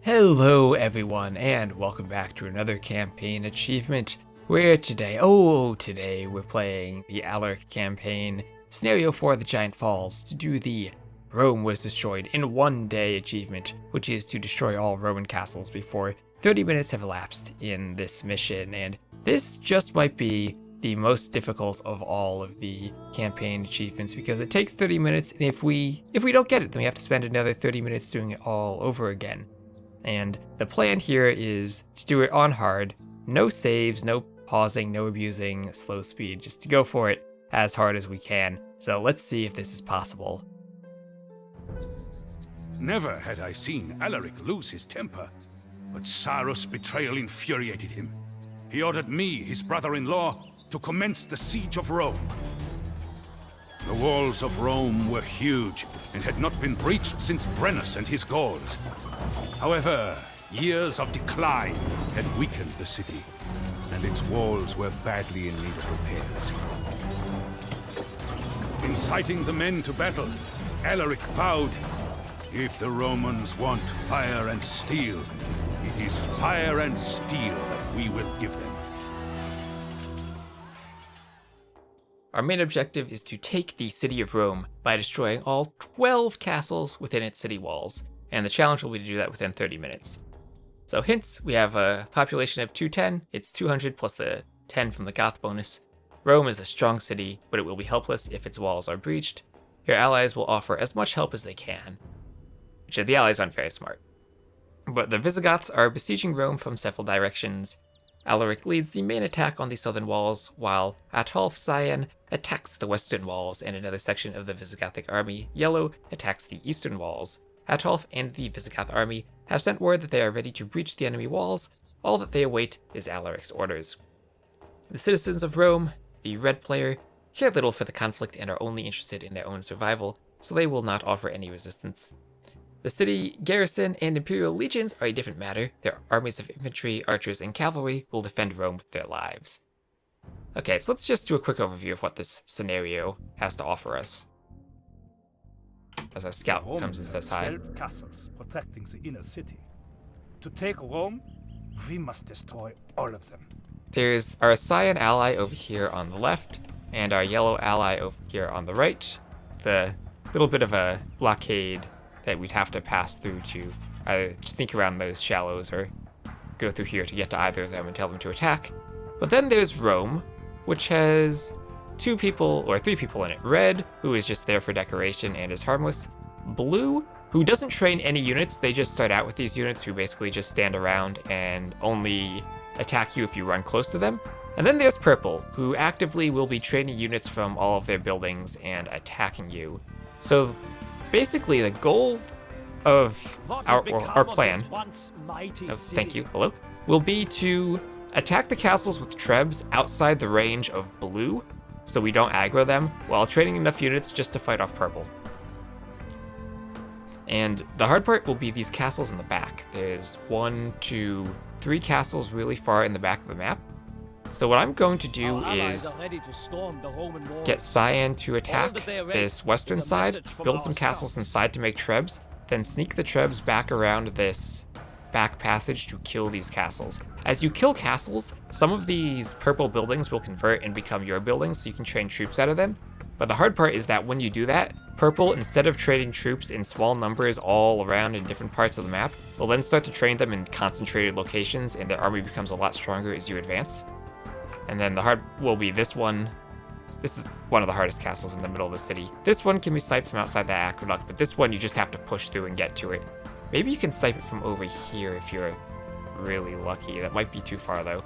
Hello everyone, and welcome back to another campaign achievement, where today we're playing the Alaric campaign, scenario 4, the Giant Falls, to do the Rome was destroyed in 1 day achievement, which is to destroy all Roman castles before 30 minutes have elapsed in this mission, and this just might be the most difficult of all of the campaign achievements because it takes 30 minutes, and if we don't get it, then we have to spend another 30 minutes doing it all over again. And the plan here is to do it on hard, no saves, no pausing, no abusing slow speed, just to go for it as hard as we can. So let's see if this is possible. Never had I seen Alaric lose his temper, but Sarus' betrayal infuriated him. He ordered me, his brother-in-law, to commence the siege of Rome. The walls of Rome were huge and had not been breached since Brennus and his Gauls. However, years of decline had weakened the city, and its walls were badly in need of repairs. Inciting the men to battle, Alaric vowed, "If the Romans want fire and steel, it is fire and steel that we will give them." Our main objective is to take the city of Rome by destroying all 12 castles within its city walls, and the challenge will be to do that within 30 minutes. So hints, we have a population of 210, it's 200 plus the 10 from the Goth bonus. Rome is a strong city, but it will be helpless if its walls are breached. Your allies will offer as much help as they can, which the allies aren't very smart. But the Visigoths are besieging Rome from several directions. Alaric leads the main attack on the southern walls, while Ataulf attacks the western walls, and another section of the Visigothic army, Yellow, attacks the eastern walls. Ataulf and the Visigoth army have sent word that they are ready to breach the enemy walls. All that they await is Alaric's orders. The citizens of Rome, the red player, care little for the conflict and are only interested in their own survival, so they will not offer any resistance. The city garrison and imperial legions are a different matter. Their armies of infantry, archers, and cavalry will defend Rome with their lives. Okay, so let's just do a quick overview of what this scenario has to offer us. As our scout comes and says hi. 12 castles protecting the inner city. To take Rome, we must destroy all of them. There's our cyan ally over here on the left, and our yellow ally over here on the right. The little bit of a blockade that we'd have to pass through to either sneak around those shallows or go through here to get to either of them and tell them to attack. But then there's Rome, which has 2 people or 3 people in it. Red, who is just there for decoration and is harmless. Blue, who doesn't train any units. They just start out with these units who basically just stand around and only attack you if you run close to them. And then there's Purple, who actively will be training units from all of their buildings and attacking you. So basically the goal of our plan, thank you, hello, will be to attack the castles with trebs outside the range of Blue, so we don't aggro them, while training enough units just to fight off Purple. And the hard part will be these castles in the back. There's 1, 2, 3 castles really far in the back of the map. So what I'm going to do is get Cyan to attack this western side, build some castles inside to make trebs, then sneak the trebs back around this back passage to kill these castles. As you kill castles, some of these purple buildings will convert and become your buildings, so you can train troops out of them. But the hard part is that when you do that, Purple, instead of training troops in small numbers all around in different parts of the map, will then start to train them in concentrated locations, and their army becomes a lot stronger as you advance. And then the hard will be this one. This is one of the hardest castles in the middle of the city. This one can be sniped from outside the aqueduct, but this one you just have to push through and get to it. Maybe you can snipe it from over here if you're really lucky. That might be too far though.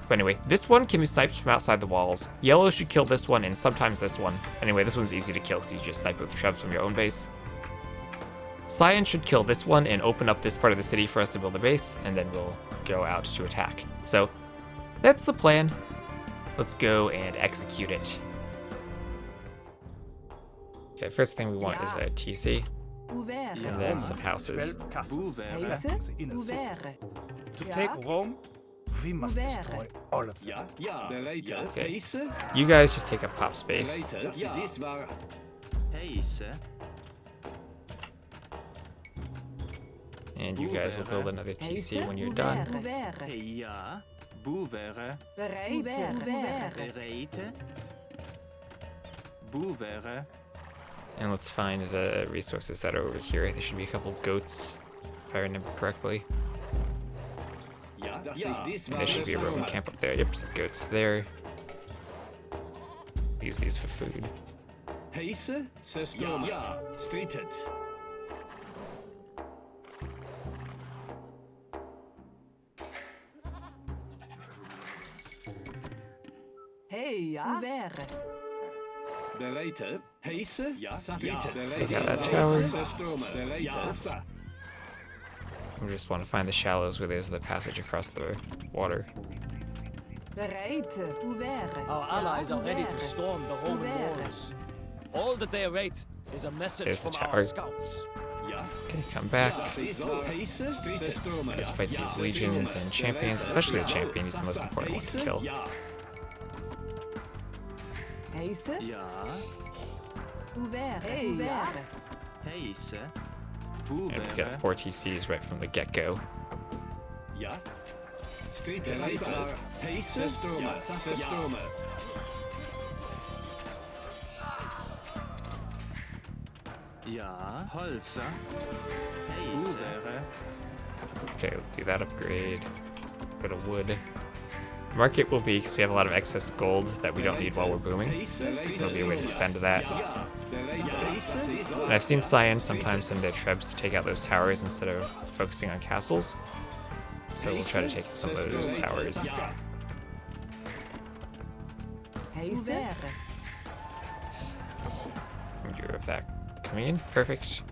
But anyway, this one can be sniped from outside the walls. Yellow should kill this one and sometimes this one. Anyway, this one's easy to kill, so you just snipe it with trebs from your own base. Cyan should kill this one and open up this part of the city for us to build a base, and then we'll go out to attack. So that's the plan. Let's go and execute it. Okay, first thing we want is a TC, and then some houses. 12 castles protecting the inner city. To take Rome, we must destroy all of them. Okay, you guys just take up pop space. And you guys will build another TC when you're done. Ja, boevere. Bereite. Boevere. And let's find the resources that are over here. There should be a couple goats, if I remember correctly. And there should be a Roman camp up there. Yep, some goats there. Use these for food. Heise, Sestorma. Ja, stritet. Bereite. Heise, ja, stritet. Got that tower. Sestorma. Bereite. We just want to find the shallows where there's the passage across the water. Our allies are ready to storm the Roman walls. All that they await is a message There's the from our tower. scouts. Okay, come back. Let's fight these legions and champions, especially the champion. He's the most important one to kill. Ja. Heise. And we Boevere. got 4 TCs right from the get-go. Ja. Stritet. Heise, Sestorma. Sestorma. Ja, Holzer. Boevere. Okay, we'll do that upgrade. Go to wood. Market will be, because we have a lot of excess gold that we don't need while we're booming. So there'll be a way to spend that. And I've seen Cyan sometimes send their trebs to take out those towers instead of focusing on castles. So we'll try to take some of those towers. You have that coming in. Perfect.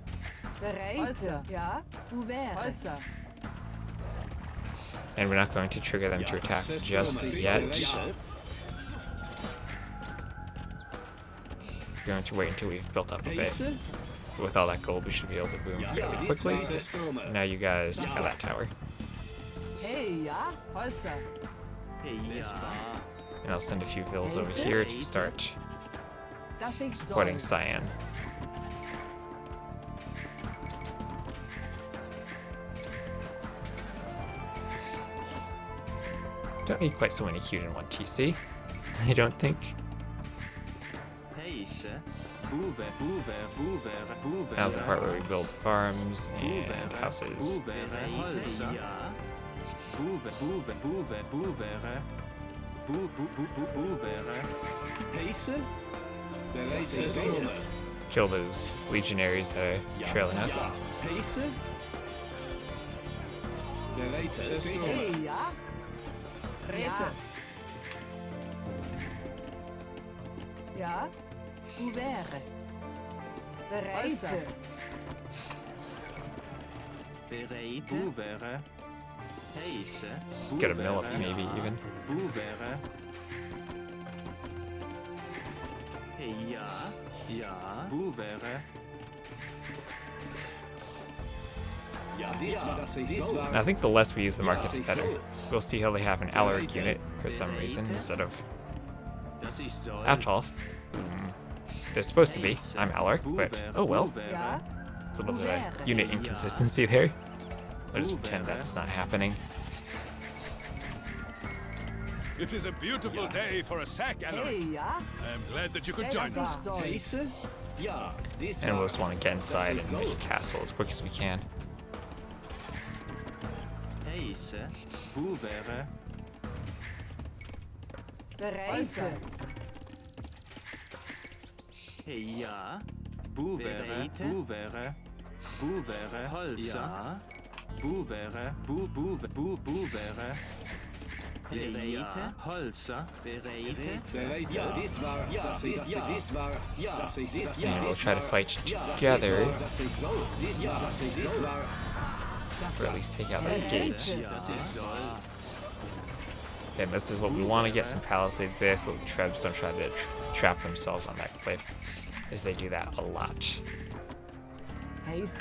And we're not going to trigger them to attack just yet. We're going to wait until we've built up a bit. With all that gold, we should be able to boom fairly quickly. Now you guys take out that tower. Ja. And I'll send a few vills over here to start supporting Cyan. Don't need quite so many cute in one TC, I don't think. Heise. Boevere. Now's the part where we build farms and houses. Boevere. Holzer. Ja. Boevere. Boevere. Heise. Bereite. Kill those legionaries that are trailing us. Heise. Bereite. Sestorma. Bereite. Boevere. Heise. Let's get a mill up maybe even. Boevere. Ja. Boevere. And I think the less we use the market, the better. We'll see how they have an Alaric unit for some reason instead of Das ist so. Atolf. They're supposed to be. I'm Alaric, but oh well. It's a little bit of unit inconsistency there. I'll just pretend that's not happening. It is a beautiful day for a sack, Alaric. I am glad that you could join us. Heise. Ja. And we'll just want to get inside and make a castle as quick as we can. Heise. Boevere. Ja. Boevere. Boevere. Holzer. Ja. Boevere. Boevere. Bereite. Holzer. Bereite. Bereite. Ja, das war. And we'll try to fight together, or at least take out that gate. Das ist so. Okay, this is what we want to get some palisades there so the trebs don't try to trap themselves on that cliff, as they do that a lot. Heise.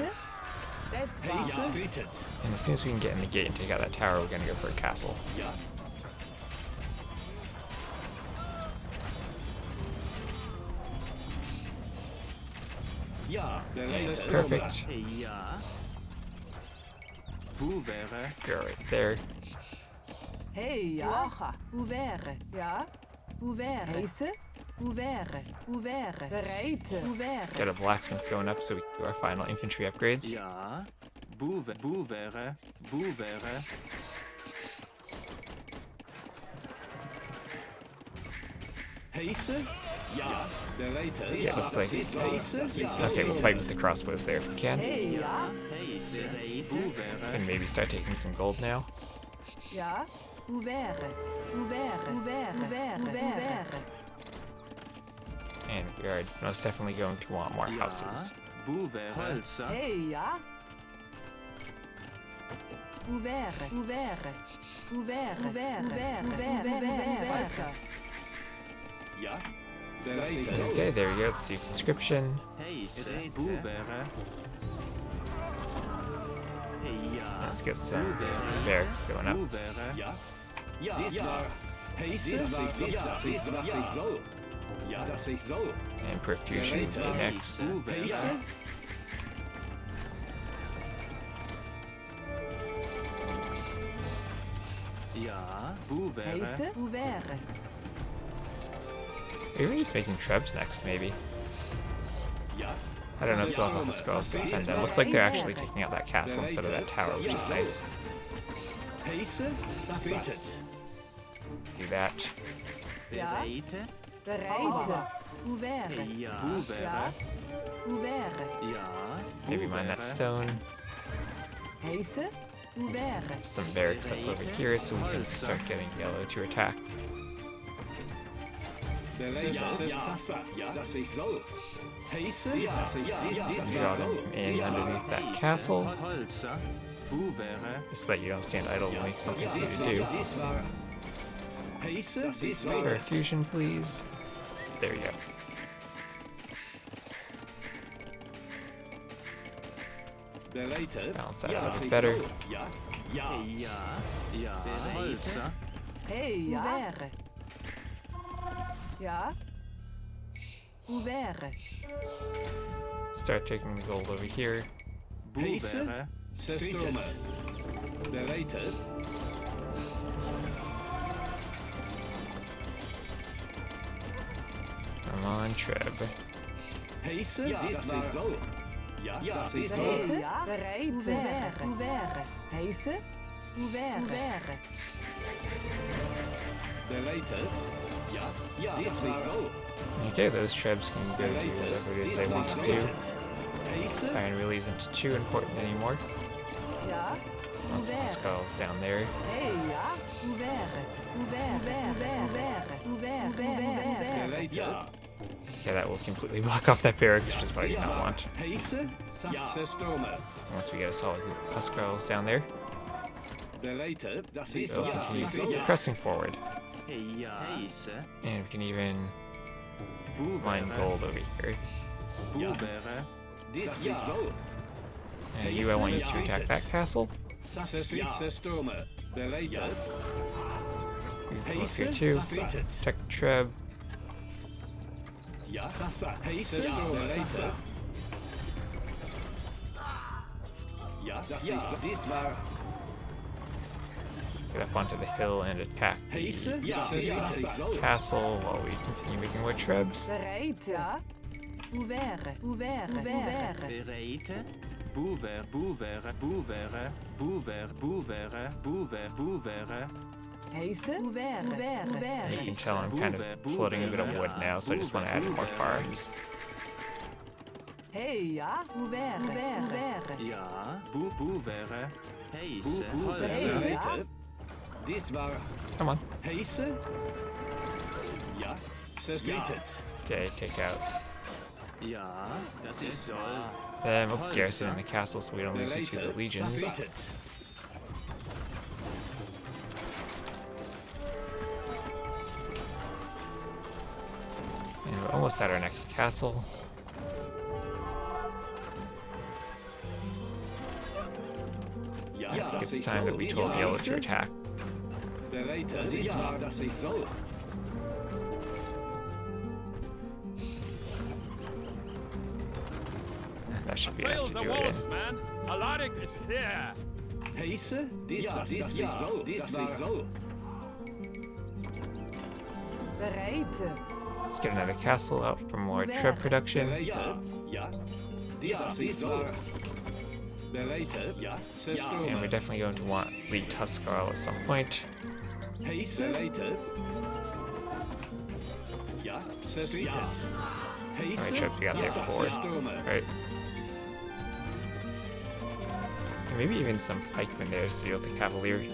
Stritet. And as soon as we can get in the gate and take out that tower, we're going to go for a castle. Ja. Ja. Bereite. Perfect. Ja. Boevere. Go right there. Hey, ja. Ouvert. Ja. Ouvert. Heise. Ouvert. Ouvert. Bereid. Ouvert. Get a blacksmith going up so we can do our final infantry upgrades. Ja. Boevere. Boevere. Heise? Ja. Bereite? Yeah, looks like. Heise? Ja. Okay, we'll fight with the crossbows there if we can. Hey, ja. Heise. Boevere. And maybe start taking some gold now. Ja. Ouvert. Ouvert. Ouvert. Ouvert. Ouvert. And we are most definitely going to want more houses. Boevere. Holzer. Hey, ja. Ouvert. Ouvert. Ouvert. Ouvert. Ouvert. Ouvert. Ja. Bereite? Okay, there we go. Let's see conscription. Heise. Boevere. Ja. Let's get some barracks going up. Boevere. Ja. Ja. Dies war... Heise? Dies war ich soll. Ja, das ich soll. And perfusion will be next. Heise? Ja. Boevere. Heise. Ouvert. Maybe we're just making trebs next, maybe. Ja. I don't know if they'll have us also defend them. Looks like they're actually taking out that castle instead of that tower, which is nice. Heise? Streeted. Do that. Ja. Bereite. Bereid. Ouvert. Ja. Ja. Boevere. Ouvert. Ja. Maybe mine that stone. Heise. Ouvert. Some barracks up over here so we can start getting yellow to attack. Bereite? Ja, das ich soll. Heise? Draw them in underneath that castle, Holzer. Boevere. just so that you don't stand idle and make something for you to do. Dies war... Heise? Dies war... Perfusion, please. There you go. Bereite? Balance that out a little better. Ja. Ja. Ja. Ja. Holzer. Hey, ja. Ouvert. Ja. Ouvert. Start taking the gold over here. Boevere. Streeted. Bereite? Come on, Treb. Heise? Dies war... soll. Ja, das ich soll. Heise. Bereid. Ouvert. Ouvert. Heise. Ouvert. Ouvert. Bereite? Ja, dies ich soll. Okay, those Trebs can go do whatever it is they want to do. Heise? Siren really isn't too important anymore. Ja. Lots of skulls down there. Hey, ja. Ouvert. Ouvert. Ouvert. Ouvert. Ouvert. Bereite? Okay, that will completely block off that barracks, which is what I do not want. Heise? Zerstörme. Once we get a solid group of skulls down there, Bereite? Das ist we'll continue pressing forward. Ja. Heise. And we can even mine Boevere. gold over here. Boevere. Dies ich soll. And you, I want you to attack that castle. Zerstörme. Bereite? You go up here too. Check the Treb. Ja. Heise? Bereite? Ja, dies war... Get up onto the hill and attack Heise? the Ja, das ich soll. castle while we continue making more Trebs. Bereid. Ja. Ouvert. Ouvert. Ouvert. Bereite. Boevere. Boevere. Boevere. Boevere. Boevere. Boevere. Boevere. Heise. Ouvert. Ouvert. Ouvert. You can tell I'm kind of floating a bit of wood now, so I just want to add more farms. Hey, ja. Ouvert. Ouvert. Ouvert. Ja. Boevere. Heise. Heise. Holzer. Ja. Dies war... Come on. Heise? Ja. Zerstörte. Okay, take out Ja. Das ist soll. them. We'll garrison in the castle so we don't lose it to the legions. Zerstörte. And we're almost at our next castle. Ja, I think it's time that we told Yellow to attack. Bereite? Dies war, das ich soll. That should be enough Sails to the do it walls, in. man. Alaric is here. Heiße? Das ist so. Bereite. Let's get another castle out for more treb production. Bereite? Ja. Das ist so. Bereite? Ja. And we're definitely going to want Lead Tuskarl at some point. Heiße? Bereite? Ja. Streeted. How many Heiße? trebs we got there? 4. Right. And maybe even some pikemen there to seal the cavalry.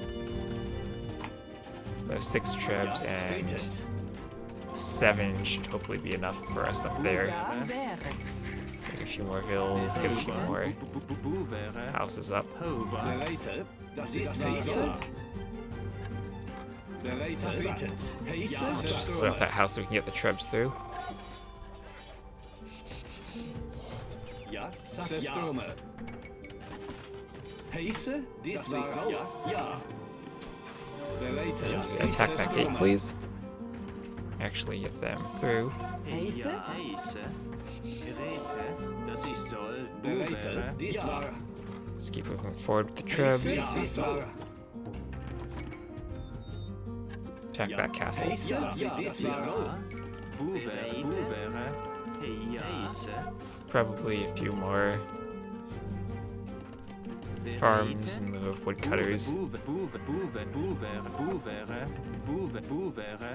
There's 6 trebs and 7 should hopefully be enough for us up there. Uberre. Get a few more villas, get a few more Boevere. houses up. Hover. Bereite? Das ist so. Bereite? Streeted. Heiße? Just put up that house so we can get the trebs through. Ja. Strome. Heiße? Das war so. Ja. Bereite? Attack that gate, please. Actually get them through. Heiße? Ja, heiße. Geräte. Das ist soll. Bereite? Boevere. Das war. Let's keep moving forward with the trebs. Das war. Attack that castle. Heiße? Das war so. Boevere. Boevere. Ja. Heiße. Probably a few more farms and move woodcutters.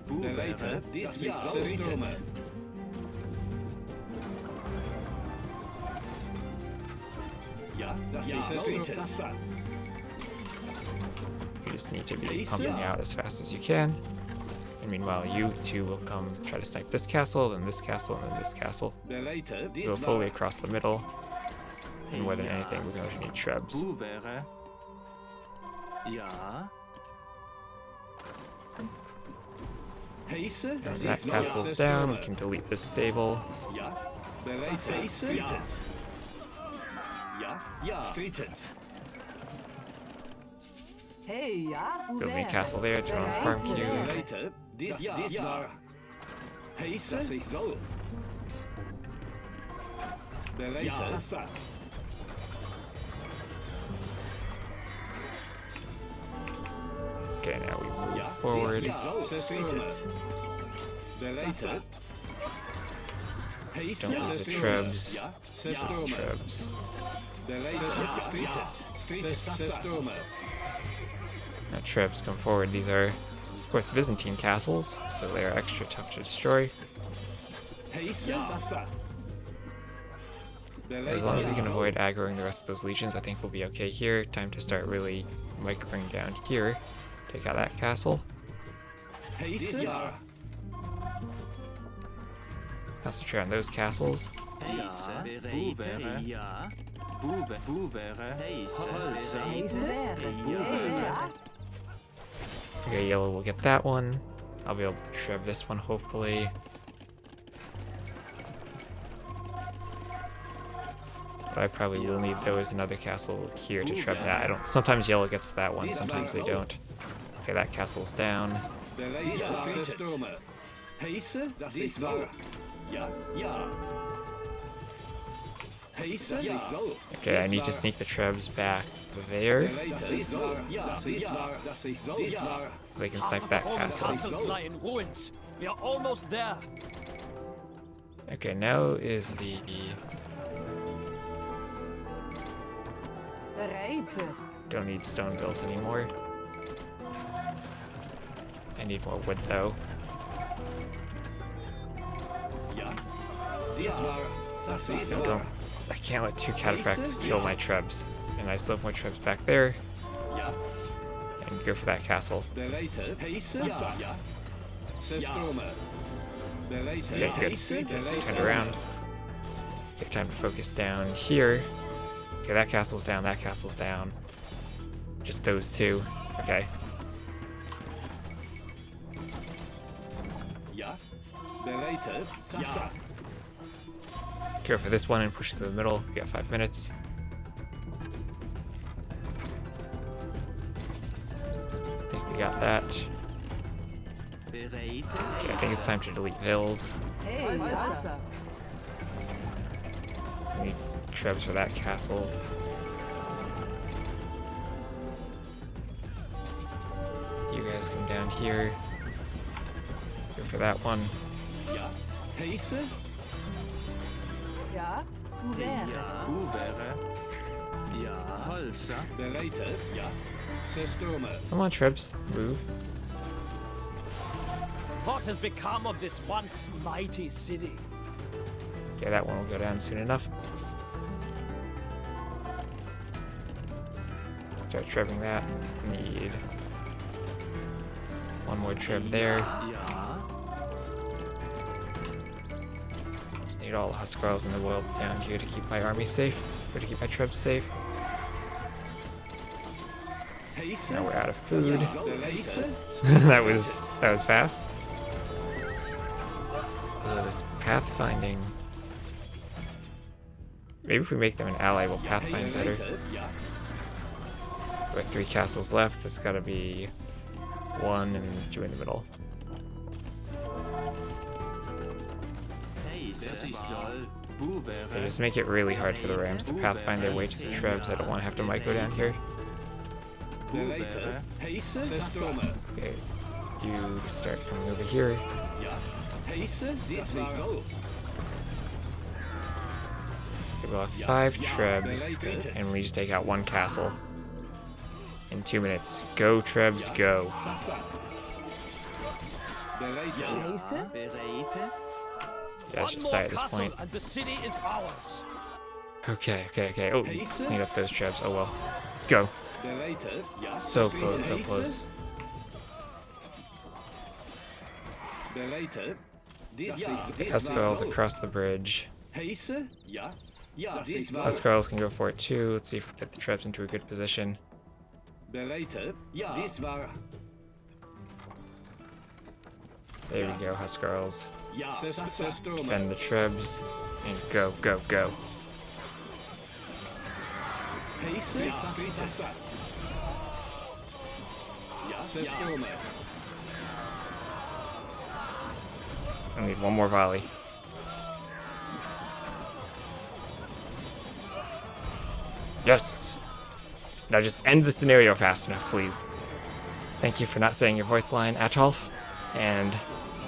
Bereite? Das ist so. Strome. Ja, das ist so. You just need to be pumping out as fast as you can. And meanwhile, you two will come try to snipe this castle, then this castle, and then this castle. Bereite? Go fully across the middle. And more than anything, we're going to need trebs. Boevere. Ja. Heiße? When that castle's down, we can delete this stable. Ja. Bereite? Streeted. Ja. Streeted. Hey, ja. Build me a Uberre. castle there, turn on farm queue. Bereite? Das war. Heiße? Das ist so. Bereite? Okay, now we move Ja. forward. Streeted. Bereite? Heiße? Don't use the trebs. Ja. Use the trebs. Bereite? Streeted. Strome. Now trebs come forward. These are, of course, Byzantine castles, so they are extra tough to destroy. Heiße? As long as we can avoid aggroing the rest of those legions, I think we'll be okay here. Time to start really microing down here. Take out that castle. Heiße? Concentrate on those castles. Heiße. Boevere. Ja. Boevere. Heiße. Uberre. Ja. Hey, ja. Okay, yellow will get that one. I'll be able to treb this one, hopefully. But I probably will need those another castle here to treb that. I don't. Sometimes yellow gets that one, sometimes they don't. Okay, that castle's down. Bereite? Strome. Heiße? Das ist so. Ja. Heiße? Das ist so. Okay, I need to sneak the trebs back there. Bereite? Das ist so. They can snipe that castle. Castles lie in ruins. We are almost there. Okay, now is the Bereite. don't need stone bills anymore. I need more wood though. Ja. Das ist so. Don't. I can't let 2 cataphracts kill my trebs. And I still have more trebs back there. Ja. And go for that castle. Bereite? Heiße? Ja. Strome. Bereite? Okay, good. Turn it around. Okay, time to focus down here. Okay, that castle's down, that castle's down. Just those 2. Okay. Ja. Bereite? Ja. Go for this one and push to the middle. We got 5 minutes. I think we got that. Bereite. Okay, I think it's time to delete hills. Hey, salsa. We need trebs for that castle. Let's come down here. Go for that one. Ja. Pace. Ja. Ouvert. Ja, Uwere. Ja, Holzer. Bereite. Ja. Zerstürme. Come on, Trebs. Move. What has become of this once mighty city? Okay, that one will go down soon enough. Start trebbing that. Need one more treb there. Ja, Just need all the Huskarls in the world down here to keep my army safe, or to keep my trebs safe. Pace. Now we're out of food. Bereite. that was fast. This pathfinding. Maybe if we make them an ally, we'll pathfind better. Ja. We're at 3 castles left. There's gotta be 1 and 2 in the middle. das ist soll. Uwere. They just make it really hard for the Rams to pathfind their way to the Trebs. I don't want to have to micro down here. Bereite. Pace. Zerstürme. Okay, you start coming over here. Ja. Pace. Das ist so. Okay, we'll have 5 Trebs, and we need to take out 1 castle in 2 minutes. Go, Trebs, go. Bereite. Pace. Bereite. Yeah, let's just die at this castle point. and the city is ours. Okay. Oh, clean up those Trebs. Oh well. Let's go. Bereite. Ja. So close, so close. Bereite. Das ist Huskarls across the bridge. Pace. Ja. Ja. Das ist Huskarls can go for it too. Let's see if we can get the Trebs into a good position. Bereite. Ja. Das war. There we go, Huskarls. Ja. Zerstürme. Defend the Trebs. And go, go, go. Pace. Ja. Ja. Zerstürme. I need 1 more volley. Yes! Now just end the scenario fast enough, please. Thank you for not saying your voice line, Atolf. And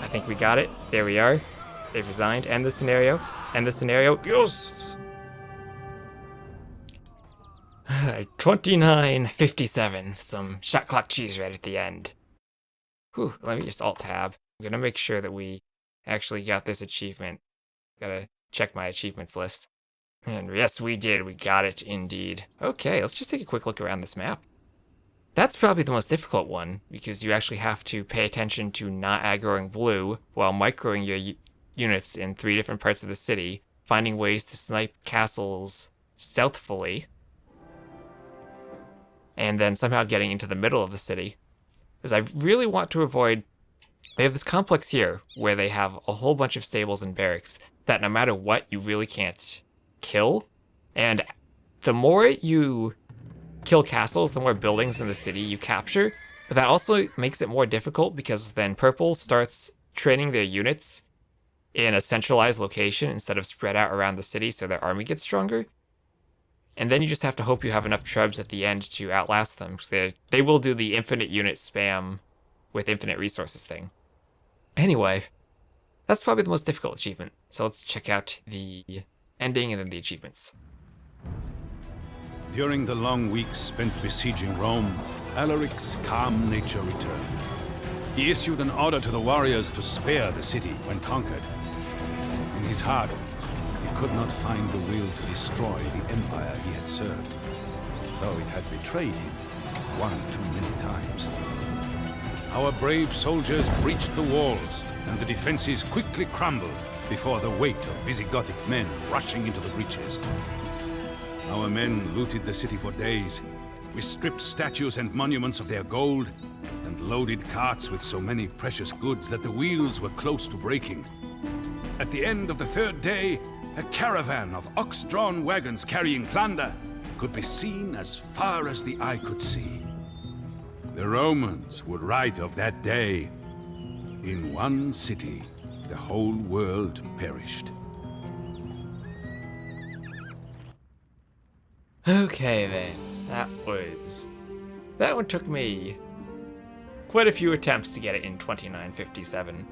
I think we got it. There we are. They've resigned. End the scenario. End the scenario. Yes! 29:57. Some shot clock cheese right at the end. Whew, let me just alt-tab. I'm gonna make sure that we actually got this achievement. Gotta check my achievements list. And yes, we did. We got it indeed. Okay, let's just take a quick look around this map. That's probably the most difficult one, because you actually have to pay attention to not aggroing blue while microing your units in 3 different parts of the city, finding ways to snipe castles stealthfully, and then somehow getting into the middle of the city. Because I really want to avoid... They have this complex here, where they have a whole bunch of stables and barracks that no matter what, you really can't kill. And the more you kill castles, the more buildings in the city you capture. But that also makes it more difficult, because then Purple starts training their units in a centralized location instead of spread out around the city, so their army gets stronger. And then you just have to hope you have enough Trebs at the end to outlast them, because they will do the infinite unit spam with infinite resources thing. Anyway, that's probably the most difficult achievement. So let's check out the ending and then the achievements. During the long weeks spent besieging Rome, Alaric's calm nature returned. He issued an order to the warriors to spare the city when conquered. In his heart, he could not find the will to destroy the empire he had served, though it had betrayed him 1 too many times. Our brave soldiers breached the walls, and the defenses quickly crumbled before the weight of Visigothic men rushing into the breaches. Our men looted the city for days. We stripped statues and monuments of their gold, and loaded carts with so many precious goods that the wheels were close to breaking. At the end of the 3rd day, a caravan of ox-drawn wagons carrying plunder could be seen as far as the eye could see. The Romans would write of that day, "In one city, the whole world perished." Okay then, that one took me quite a few attempts to get it in 2957.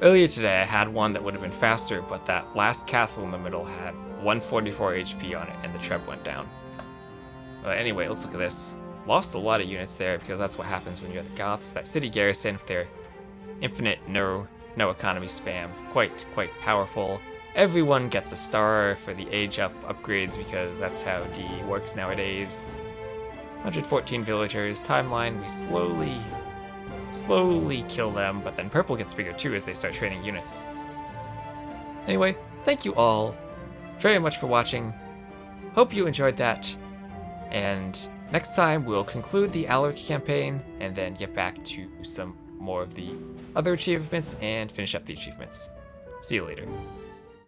Earlier today I had one that would have been faster, but that last castle in the middle had 144 HP on it and the treb went down. But anyway, let's look at this. Lost a lot of units there because that's what happens when you're the Goths. That city garrison with their infinite no economy spam, quite powerful. Everyone gets a star for the age up upgrades because that's how D works nowadays. 114 villagers. Timeline, we slowly kill them, but then purple gets bigger too as they start training units. Anyway, thank you all very much for watching. Hope you enjoyed that. And next time we'll conclude the Alaric campaign and then get back to some more of the other achievements and finish up the achievements. See you later.